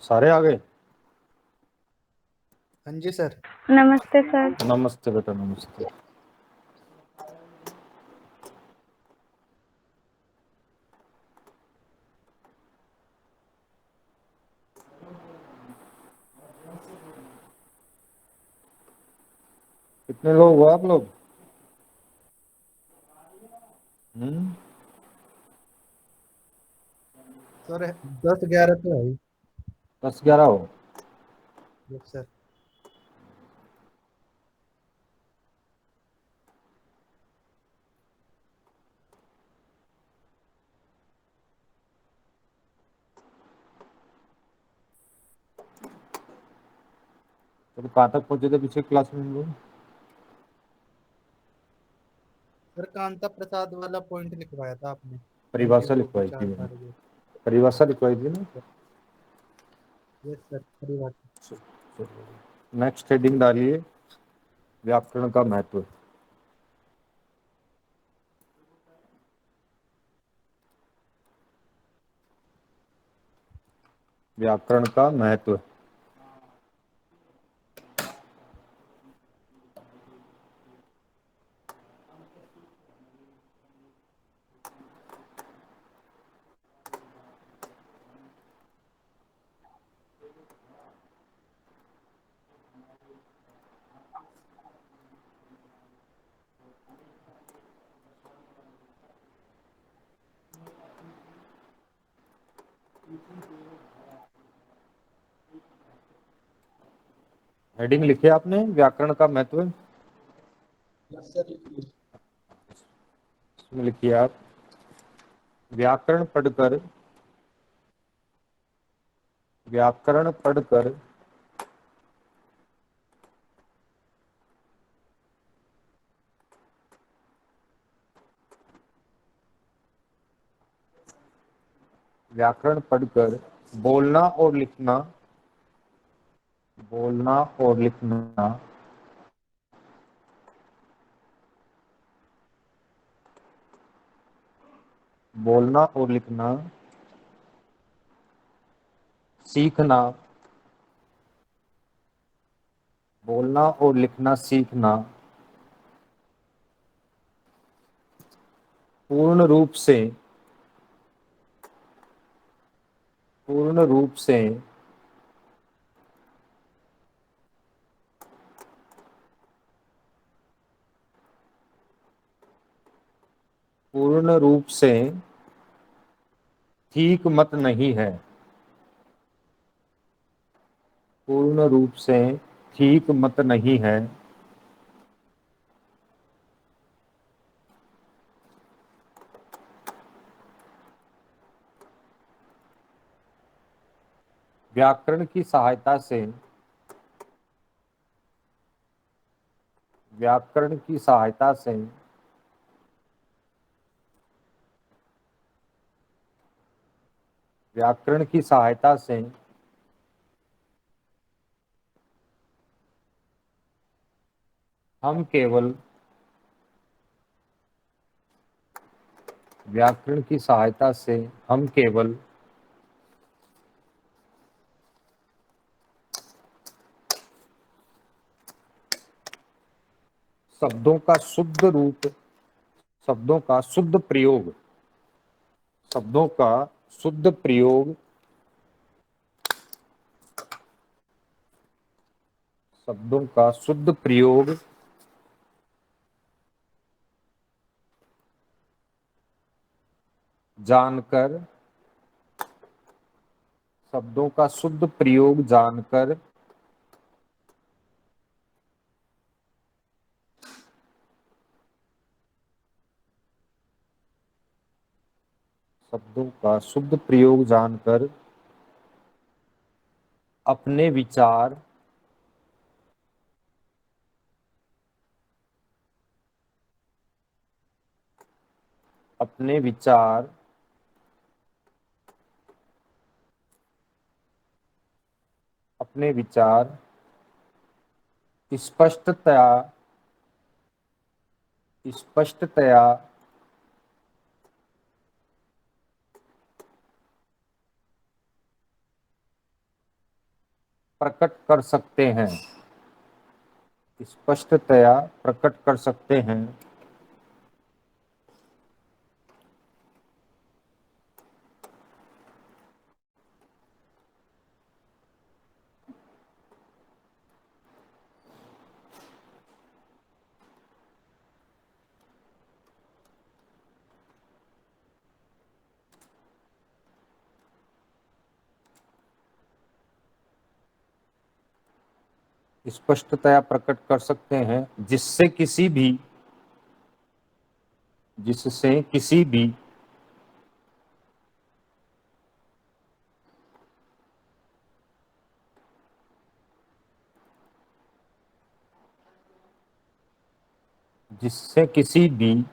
सारे आ गए। हाँ जी सर। नमस्ते सर। नमस्ते बेटा, नमस्ते। कितने लोग हो आप लोग? हम्म। सर 10-11 तो है ही। 10-11 हो। Yes sir. तो कहाँ तक पहुंचे थे पिछले क्लास में हम लोग? सर कांता प्रसाद वाला पॉइंट लिखवाया था आपने, परिभाषा NGO लिखवाई थी मैंने। विचारधारा जो। परिभाषा लिखवाई थी ना। यस सर, सही बात है। नेक्स्ट हेडिंग डालिए, व्याकरण का महत्व। व्याकरण का महत्व। हेडिंग लिखे आपने, व्याकरण का महत्व। यस सर, लिखिए। इसमें लिखिए आप, व्याकरण पढ़कर, व्याकरण पढ़कर व्याकरण पढ़कर बोलना और लिखना, बोलना और लिखना बोलना और लिखना सीखना, बोलना और लिखना सीखना पूर्ण रूप से, पूर्ण रूप से पूर्ण रूप से ठीक मत नहीं है, पूर्ण रूप से ठीक मत नहीं है। व्याकरण की सहायता से, व्याकरण की सहायता से व्याकरण की सहायता से हम केवल, व्याकरण की सहायता से हम केवल शब्दों का शुद्ध रूप, शब्दों का शुद्ध प्रयोग, शब्दों का शुद्ध प्रयोग, शब्दों का शुद्ध प्रयोग जानकर, शब्दों का शुद्ध प्रयोग जानकर शब्दों का शुद्ध प्रयोग जानकर अपने विचार, अपने विचार अपने विचार स्पष्टतया, स्पष्टतया प्रकट कर सकते हैं, स्पष्टतया प्रकट कर सकते हैं, स्पष्टतया प्रकट कर सकते हैं, जिससे किसी भी जिससे किसी भी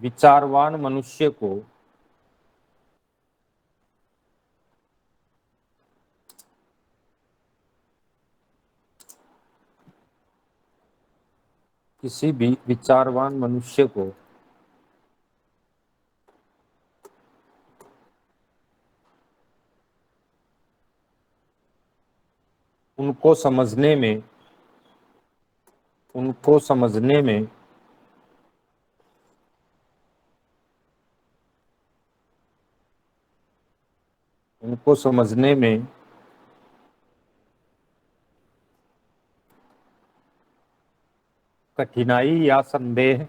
विचारवान मनुष्य को किसी भी विचारवान मनुष्य को उनको समझने में उनको समझने में उनको समझने में कठिनाई या संदेह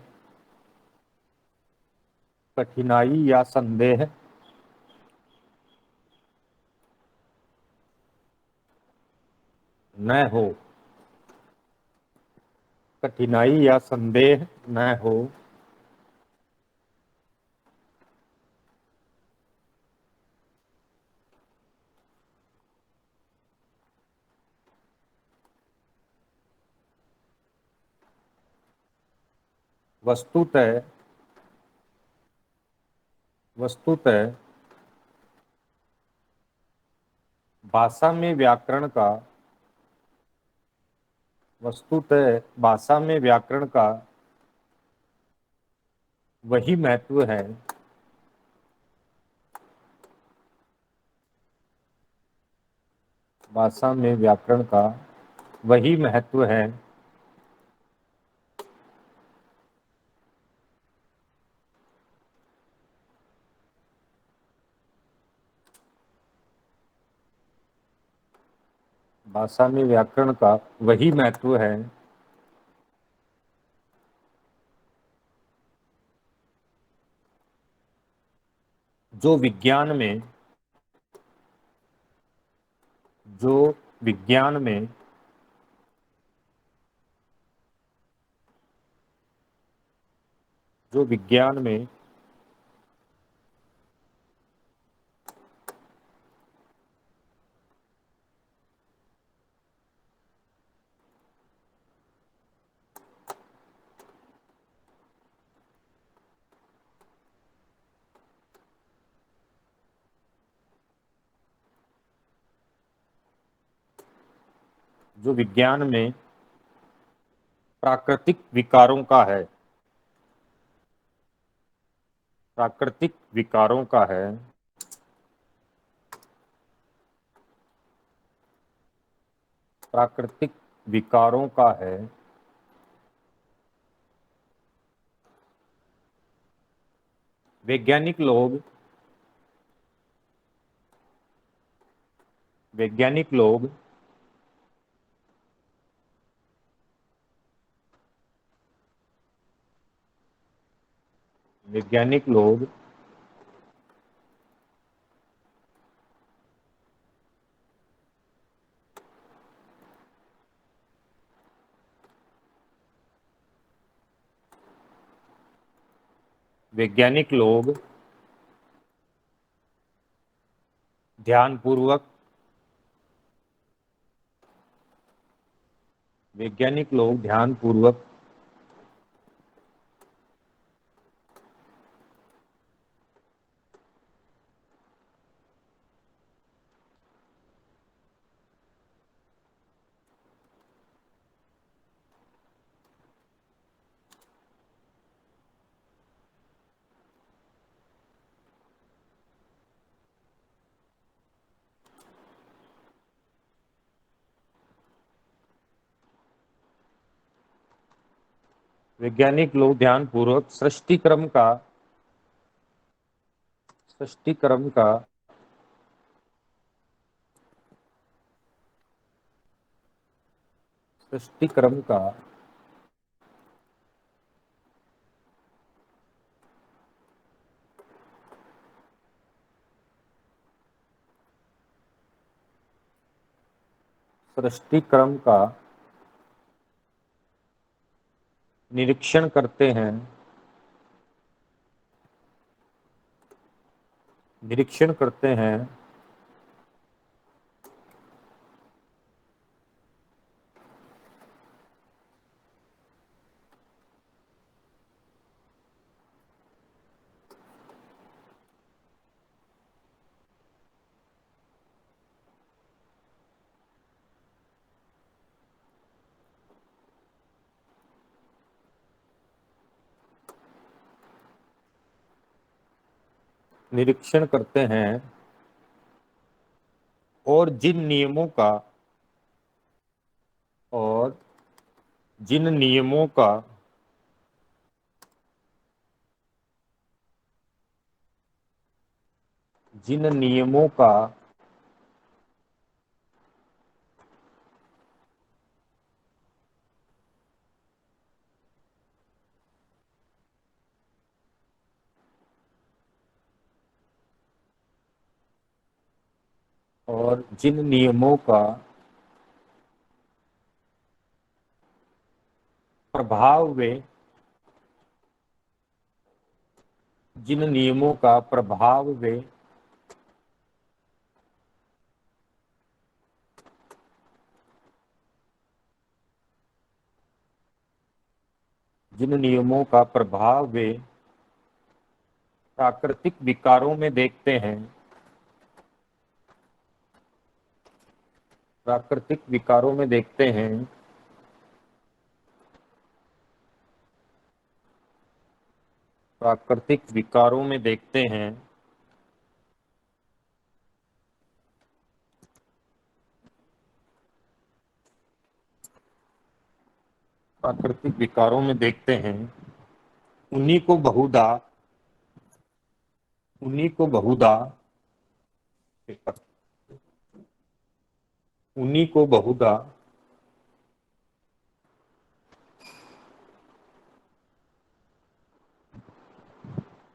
न हो, कठिनाई या संदेह न हो, वस्तुतः वस्तुतः भाषा में व्याकरण का वस्तुतः भाषा में व्याकरण का वही महत्व है भाषा में व्याकरण का वही महत्व है भाषा में व्याकरण का वही महत्व है जो विज्ञान में जो विज्ञान में जो विज्ञान में जो विज्ञान में प्राकृतिक विकारों का है प्राकृतिक विकारों का है प्राकृतिक विकारों का है वैज्ञानिक लोग वैज्ञानिक लोग वैज्ञानिक लोग वैज्ञानिक लोग ध्यानपूर्वक वैज्ञानिक लोग ध्यानपूर्वक वैज्ञानिक लोग ध्यानपूर्वक सृष्टि क्रम का निरीक्षण करते हैं और जिन नियमों का जिन नियमों का प्रभाव वे प्राकृतिक विकारों में देखते हैं प्राकृतिक विकारों में देखते हैं प्राकृतिक विकारों में देखते हैं प्राकृतिक विकारों में देखते हैं उन्हीं को बहुधा उन्हीं को बहुधा उन्हीं को बहुधा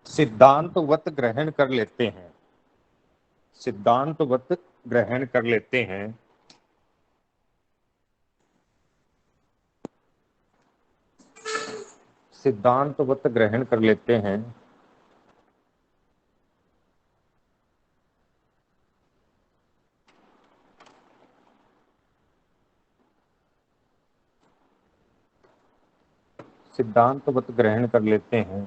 सिद्धांतवत ग्रहण कर लेते हैं सिद्धांतवत ग्रहण कर लेते हैं सिद्धांतवत ग्रहण कर लेते हैं सिद्धांतवत ग्रहण कर लेते हैं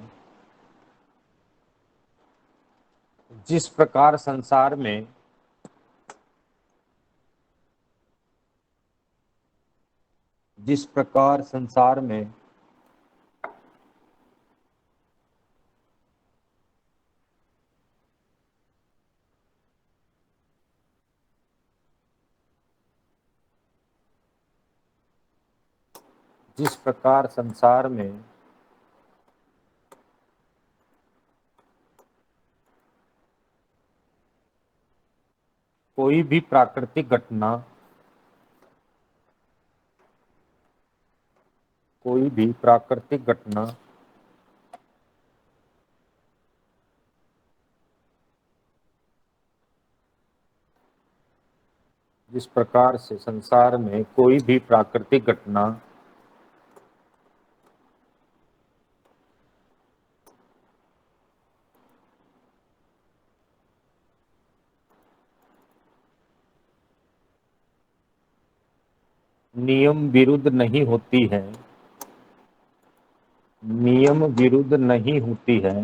जिस प्रकार संसार में जिस प्रकार संसार में जिस प्रकार संसार में कोई भी प्राकृतिक घटना कोई भी प्राकृतिक घटना जिस प्रकार से संसार में कोई भी प्राकृतिक घटना नियम विरुद्ध नहीं होती है नियम विरुद्ध नहीं होती है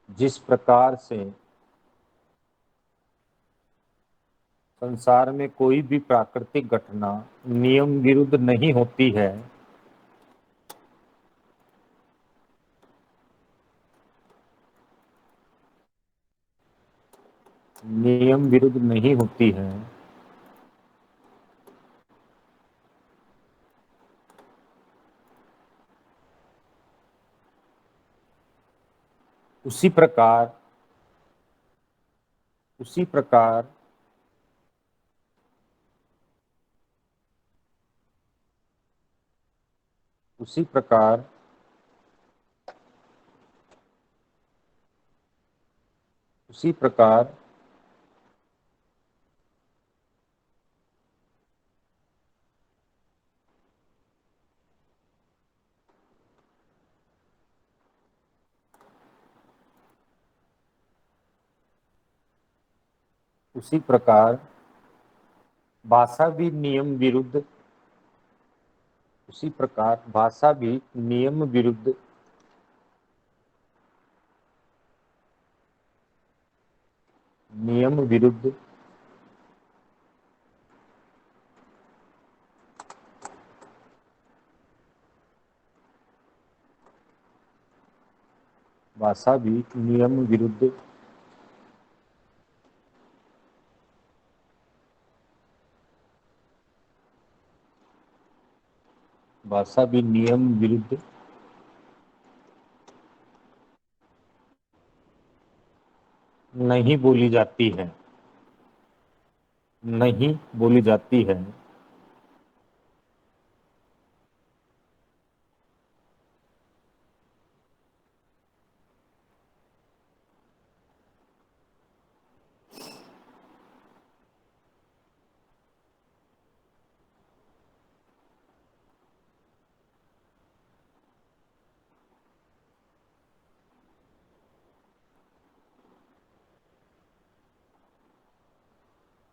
जिस प्रकार से संसार में कोई भी प्राकृतिक घटना नियम विरुद्ध नहीं होती है नियम विरुद्ध नहीं होती है, उसी प्रकार उसी प्रकार उसी प्रकार उसी प्रकार उसी प्रकार भाषा भी नियम विरुद्ध उसी प्रकार भाषा भी नियम विरुद्ध भाषा भी नियम विरुद्ध भाषा भी नियम विरुद्ध नहीं बोली जाती है, नहीं बोली जाती है।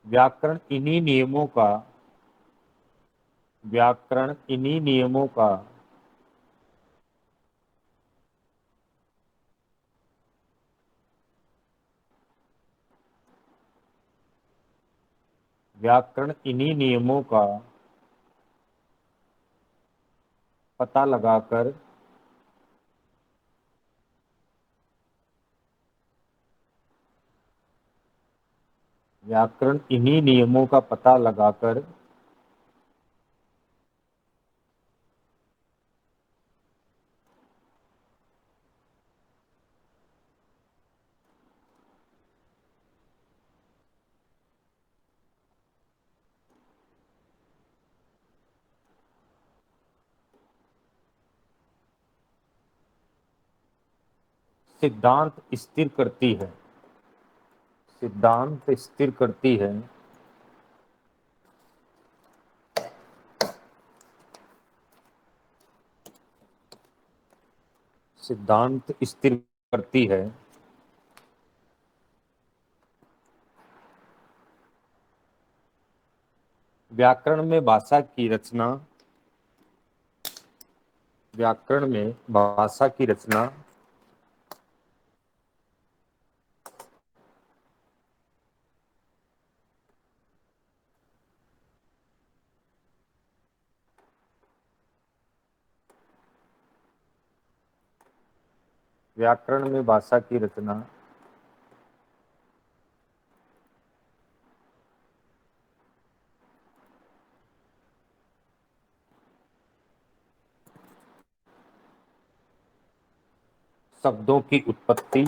व्याकरण इन्हीं नियमों का व्याकरण इन्हीं नियमों का व्याकरण इन्हीं नियमों का पता लगाकर व्याकरण इन्हीं नियमों का पता लगाकर सिद्धांत स्थिर करती है, सिद्धांत स्थिर करती है, सिद्धांत स्थिर करती है। व्याकरण में भाषा की रचना व्याकरण में भाषा की रचना व्याकरण में भाषा की रचना शब्दों की उत्पत्ति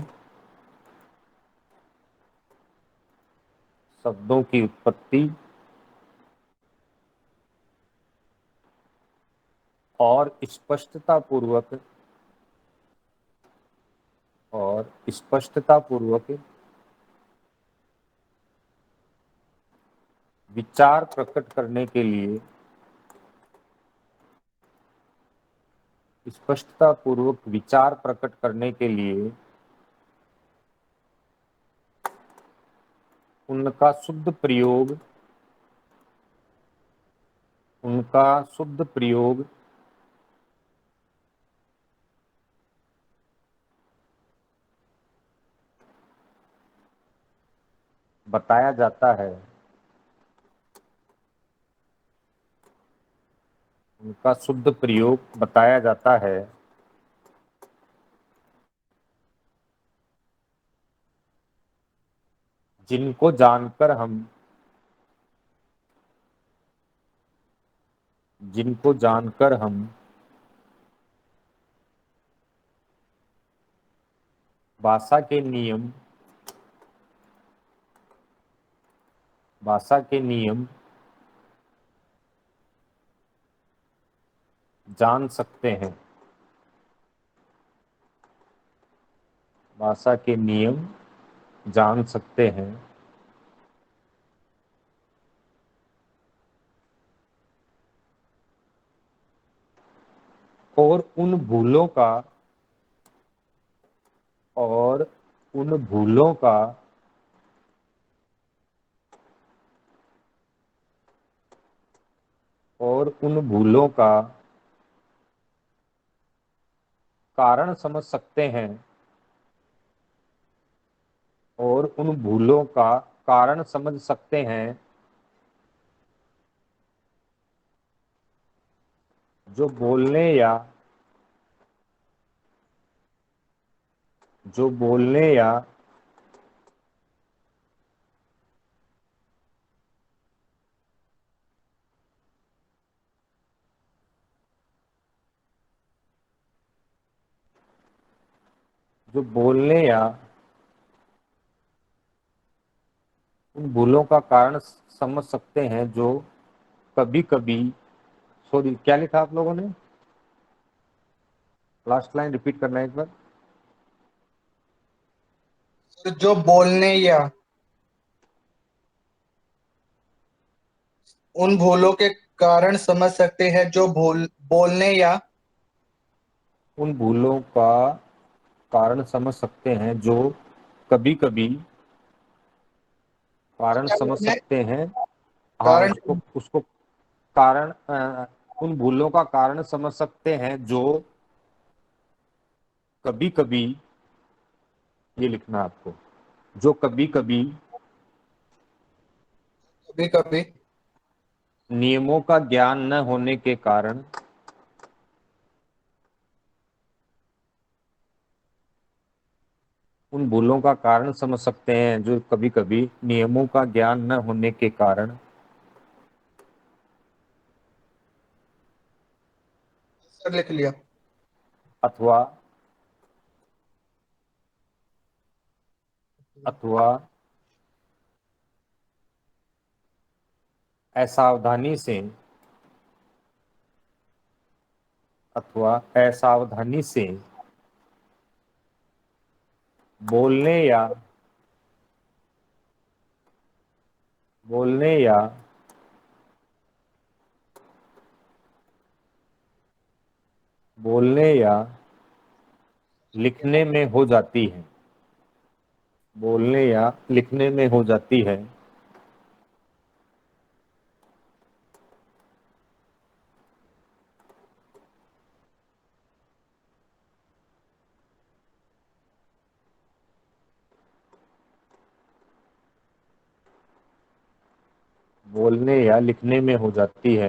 शब्दों की उत्पत्ति और स्पष्टता पूर्वक विचार प्रकट करने के लिए स्पष्टता पूर्वक विचार प्रकट करने के लिए उनका शुद्ध प्रयोग उनका शुद्ध प्रयोग बताया जाता है, उनका शुद्ध प्रयोग बताया जाता है। जिनको जानकर हम जिनको जानकर हम भाषा के नियम भाषा के नियम जान सकते हैं, भाषा के नियम जान सकते हैं, और उन भूलों का और उन भूलों का और उन भूलों का कारण समझ सकते हैं और उन भूलों का कारण समझ सकते हैं जो बोलने या जो बोलने या जो बोलने या उन भूलों का कारण समझ सकते हैं जो कभी कभी, सॉरी क्या लिखा आप लोगों ने, लास्ट लाइन रिपीट करना है एक बार। सर जो बोलने या उन भूलों के कारण समझ सकते हैं जो बोलने या उन भूलों का कारण समझ सकते हैं जो कभी कभी कारण क्या समझ लिखना है? सकते हैं। हाँ, कारण उसको उसको कारण उन भूलों का कारण समझ सकते हैं जो कभी कभी, ये लिखना है आपको, जो कभी कभी कभी कभी नियमों का ज्ञान न होने के कारण उन भूलों का कारण समझ सकते हैं जो कभी कभी नियमों का ज्ञान न होने के कारण सर लिख लिया। अथवा अथवा असावधानी से असावधानी से बोलने या बोलने या बोलने या लिखने में हो जाती है, बोलने या लिखने में हो जाती है, बोलने या लिखने में हो जाती है।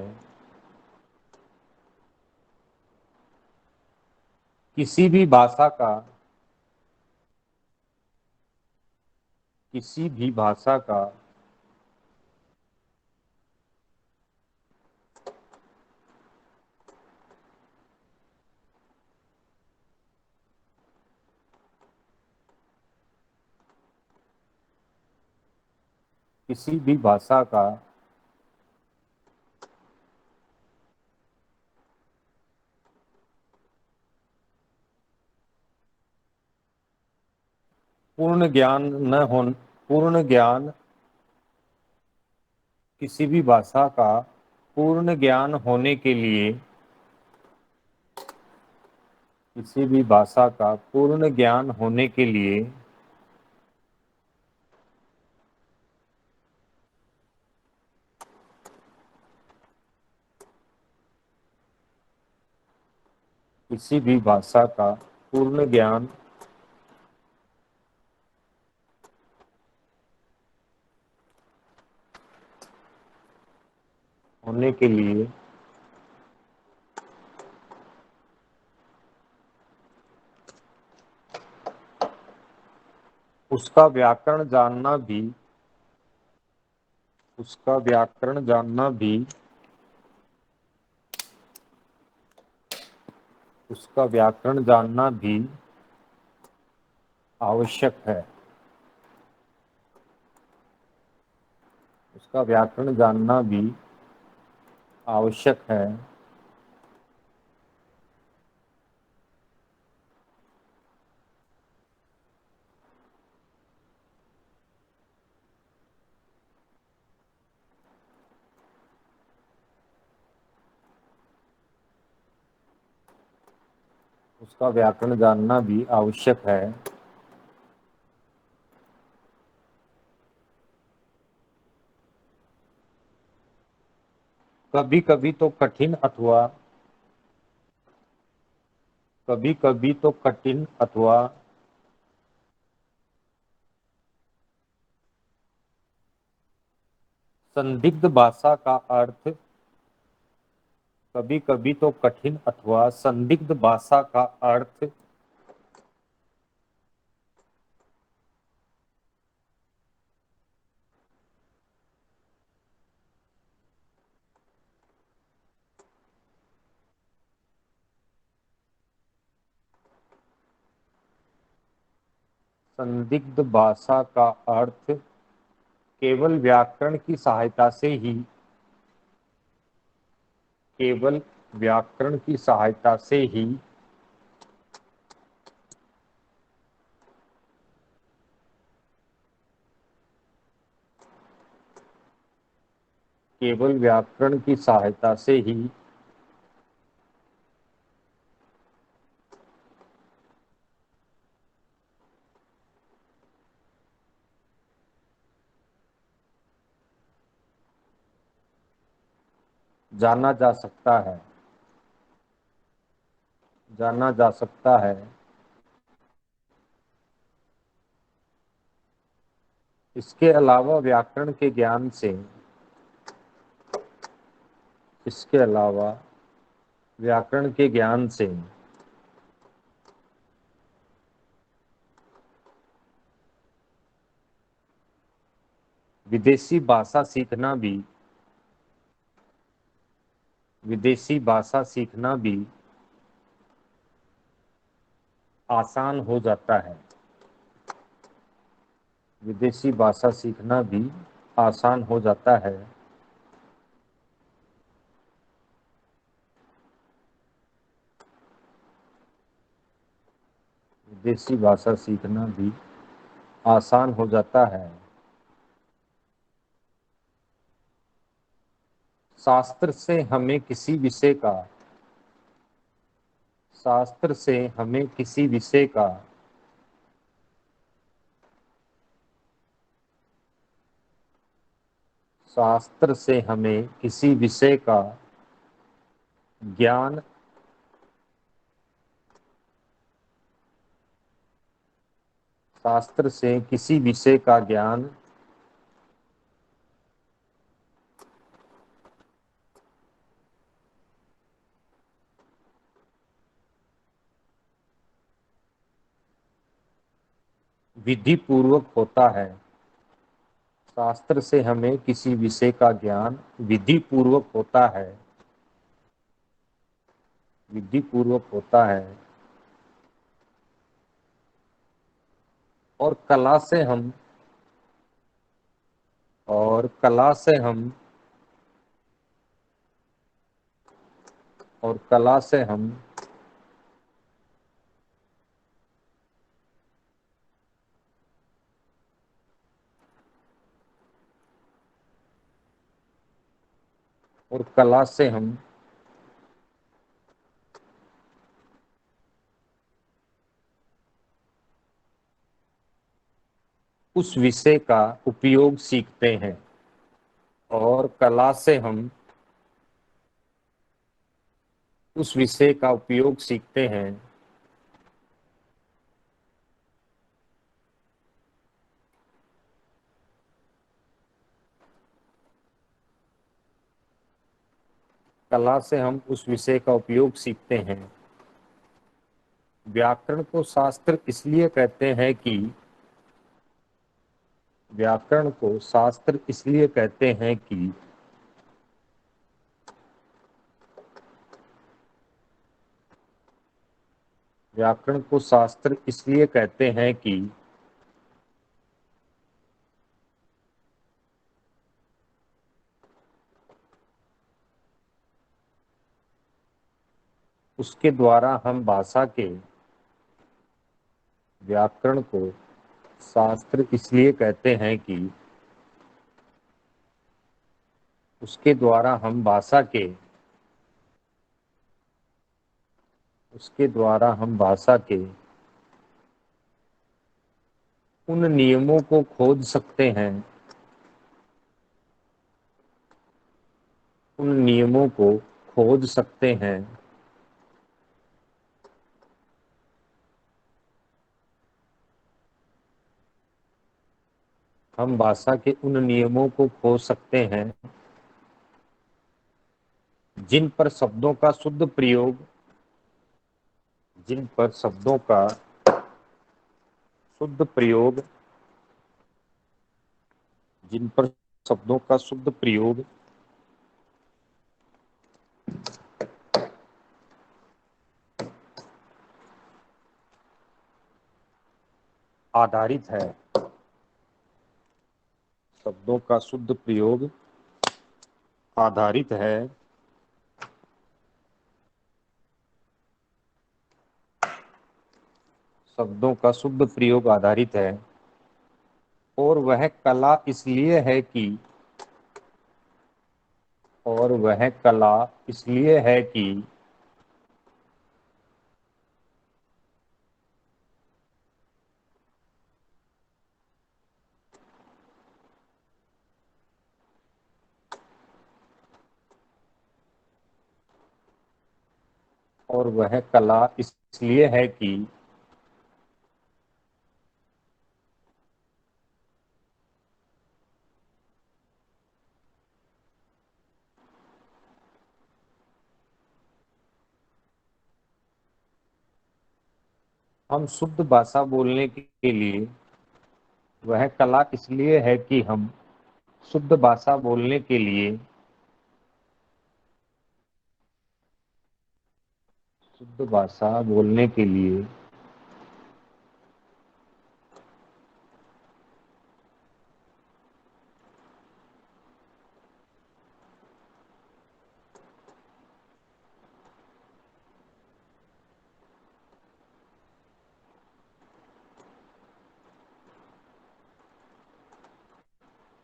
किसी भी भाषा का किसी भी भाषा का किसी भी भाषा का पूर्ण ज्ञान न हो पूर्ण ज्ञान किसी भी भाषा का पूर्ण ज्ञान होने के लिए किसी भी भाषा का पूर्ण ज्ञान होने के लिए किसी भी भाषा का पूर्ण ज्ञान होने के लिए उसका व्याकरण जानना भी उसका व्याकरण जानना भी उसका व्याकरण जानना भी आवश्यक है। उसका व्याकरण जानना भी आवश्यक है। उसका व्याकरण जानना भी आवश्यक है। कभी कभी तो कठिन अथवा कभी कभी तो कठिन अथवा संदिग्ध भाषा का अर्थ कभी कभी तो कठिन अथवा संदिग्ध भाषा का अर्थ संदिग्ध भाषा का अर्थ केवल व्याकरण की सहायता से ही केवल व्याकरण की सहायता से ही केवल व्याकरण की सहायता से ही जाना जा सकता है। जाना जा सकता है। इसके अलावा व्याकरण के ज्ञान से इसके अलावा व्याकरण के ज्ञान से विदेशी भाषा सीखना भी विदेशी भाषा सीखना भी आसान हो जाता है। विदेशी भाषा सीखना भी आसान हो जाता है। विदेशी भाषा सीखना भी आसान हो जाता है। शास्त्र से हमें किसी विषय का शास्त्र से हमें किसी विषय का शास्त्र से हमें किसी विषय का ज्ञान शास्त्र से किसी विषय का ज्ञान विधि पूर्वक होता है। शास्त्र से हमें किसी विषय का ज्ञान विधि पूर्वक होता है। विधि पूर्वक होता है। और कला से हम और कला से हम और कला से हम और कला से हम उस विषय का उपयोग सीखते हैं। और कला से हम उस विषय का उपयोग सीखते हैं। कला से हम उस विषय का उपयोग सीखते हैं। व्याकरण को शास्त्र इसलिए कहते हैं कि व्याकरण को शास्त्र इसलिए कहते हैं कि व्याकरण को शास्त्र इसलिए कहते हैं कि उसके द्वारा हम भाषा के व्याकरण को शास्त्र इसलिए कहते हैं कि उसके द्वारा हम भाषा के उसके द्वारा हम भाषा के उन नियमों को खोज सकते हैं उन नियमों को खोज सकते हैं हम भाषा के उन नियमों को खोज सकते हैं जिन पर शब्दों का शुद्ध प्रयोग जिन पर शब्दों का शुद्ध प्रयोग जिन पर शब्दों का शुद्ध प्रयोग आधारित है शब्दों का शुद्ध प्रयोग आधारित है शब्दों का शुद्ध प्रयोग आधारित है और वह कला इसलिए है कि और वह कला इसलिए है कि और वह कला इसलिए है कि हम शुद्ध भाषा बोलने के लिए वह कला इसलिए है कि हम शुद्ध भाषा बोलने के लिए शुद्ध भाषा बोलने के लिए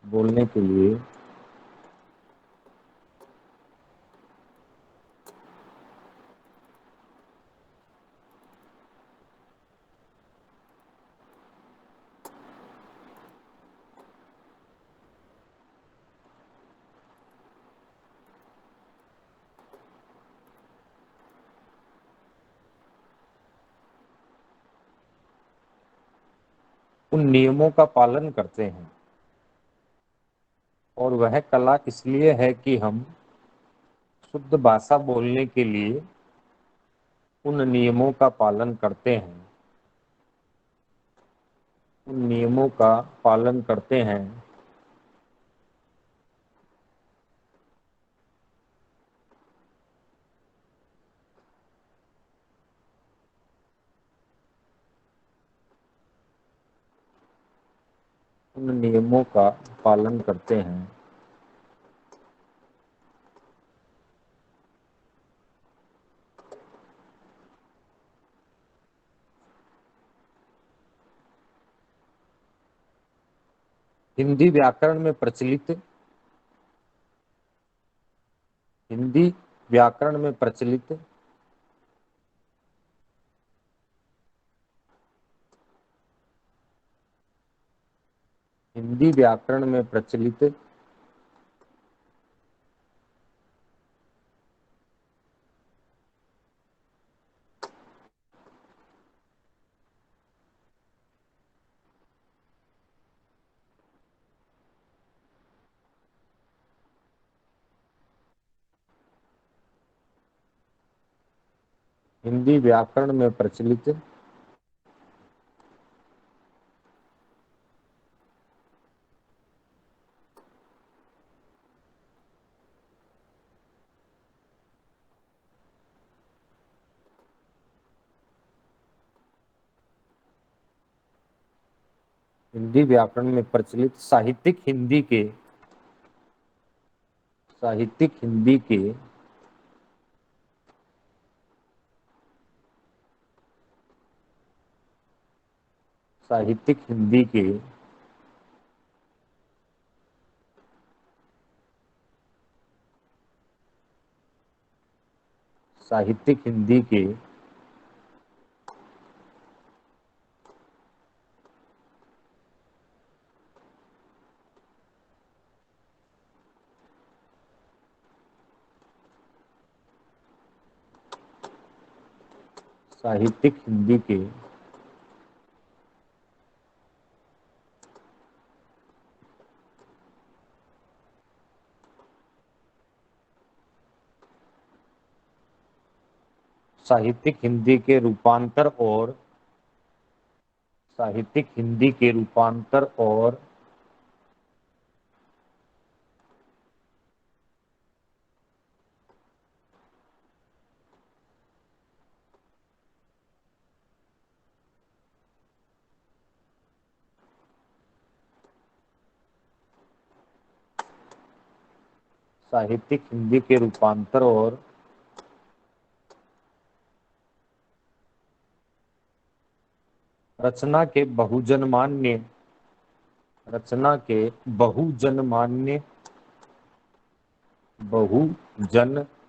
बोलने के लिए उन नियमों का पालन करते हैं और वह कला इसलिए है कि हम शुद्ध भाषा बोलने के लिए उन नियमों का पालन करते हैं उन नियमों का पालन करते हैं उन नियमों का पालन करते हैं हिंदी व्याकरण में प्रचलित हिंदी व्याकरण में प्रचलित हिंदी व्याकरण में प्रचलित हिंदी व्याकरण में प्रचलित हिंदी व्याकरण में प्रचलित साहित्यिक हिंदी के साहित्यिक हिंदी के साहित्यिक हिंदी के साहित्यिक हिंदी के साहित्यिक हिंदी के साहित्यिक हिंदी के रूपांतर और साहित्यिक हिंदी के रूपांतर और साहित्यिक हिंदी के रूपांतर और रचना के बहुजनमान्य रचना के बहुजनमान्य बहुजनमान्य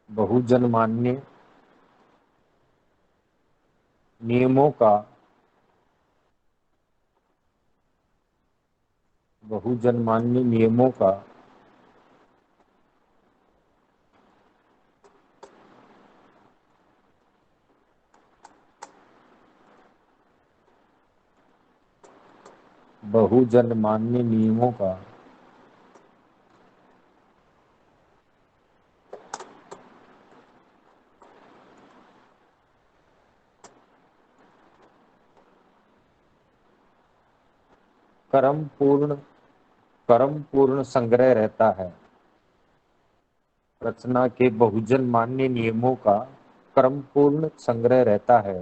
बहुजनमान्य नियमों का बहुजनमान्य नियमों का बहुजनमान्य नियमों का क्रमपूर्ण क्रमपूर्ण संग्रह रहता है। रचना के बहुजनमान्य नियमों का क्रमपूर्ण संग्रह रहता है।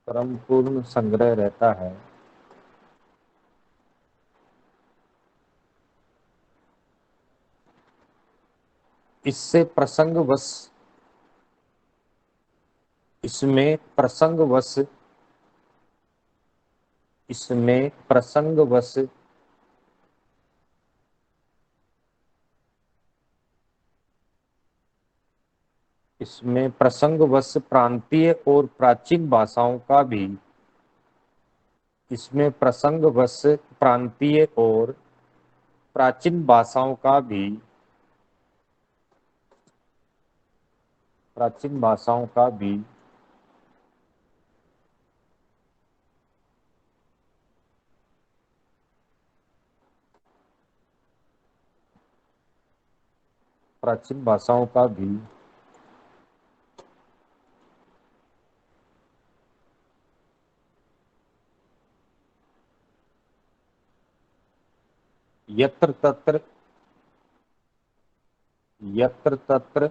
क्रमपूर्ण संग्रह रहता है। इससे प्रसंगवश इसमें प्रसंगवश इसमें प्रसंगवश इसमें प्रसंगवश प्रांतीय और प्राचीन भाषाओं का भी इसमें प्रसंगवश प्रांतीय और प्राचीन भाषाओं का भी प्राचीन भाषाओं का भी प्राचीन भाषाओं का भी यत्र तत्र यत्र तत्र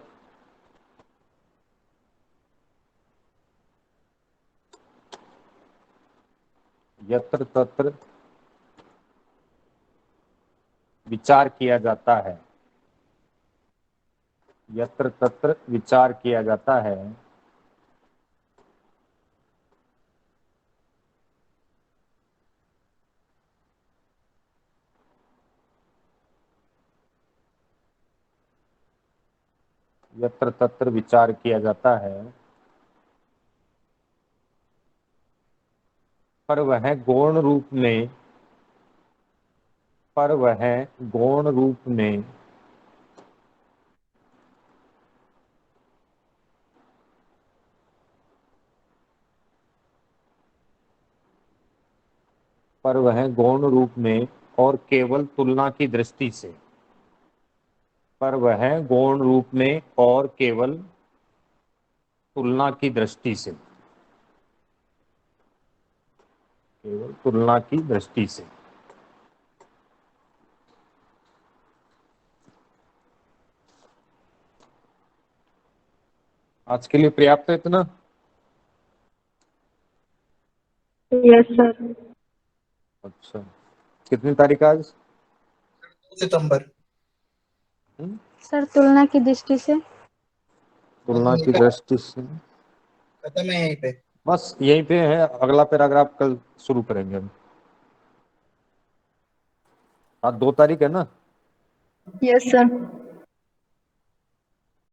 यत्र तत्र विचार किया जाता है। यत्र तत्र विचार किया जाता है। यत्र तत्र विचार किया जाता है। पर वह गौण रूप में पर वह गौण रूप में पर वह गौण रूप में और केवल तुलना की दृष्टि से पर वह गौण रूप में और केवल तुलना की दृष्टि से केवल तुलना की दृष्टि से आज के लिए पर्याप्त है इतना? Yes sir. अच्छा, कितनी तारीख आज? 2 सितंबर। हम्म? सर तुलना की दृष्टि से। तुलना की दृष्टि से खत्म है यहीं पे। बस यहीं पे है, अगला पैराग्राफ कल शुरू करेंगे हम। आज 2 तारीख है ना? Yes sir.